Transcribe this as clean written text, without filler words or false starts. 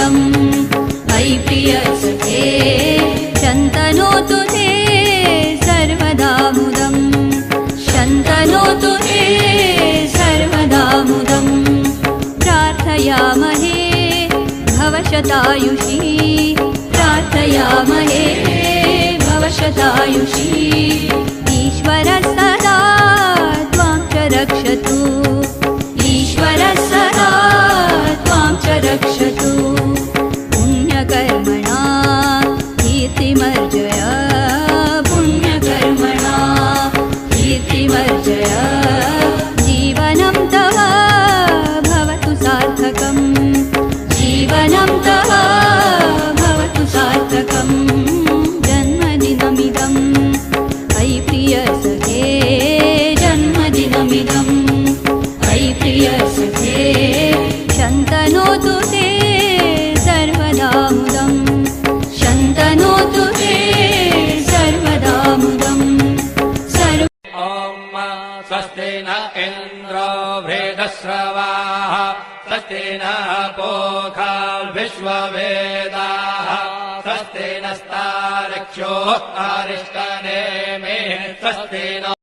शन्तनुदिनमिदम् अयि प्रियसखे शन्तनोतु ते सर्वदा मुदम् शन्तनोतु ते सर्वदा मुदम् प्रार्थयामहे भवशतायुषी प्रार्थयामहे भवशतायुषी ईश्वरः सदा त्वां च रक्षतु ईश्वरः सदा त्वां च रक्षतु पुण्यकर्मणा कीर्तिमर्जय पुण्यकर्मणा कीर्तिमर्जय जीवनं तव भवतु सार्थकम् जीवनं तव भवतु सार्थकम् जन्मदिनमिदम् अयि प्रियसखे जन्मदिनमिदम् अयि प्रियसखे शन्तनोतु ते सर्वदा मुदम् शन्तनोतु ते सर्वदा मुदम् स्वस्ति न इन्द्रो वृद्धश्रवाः स्वस्ति नः पूषा विश्ववेदाः स्वस्ति नस्तार्क्ष्यो अरिष्टनेमिः स्वस्ति न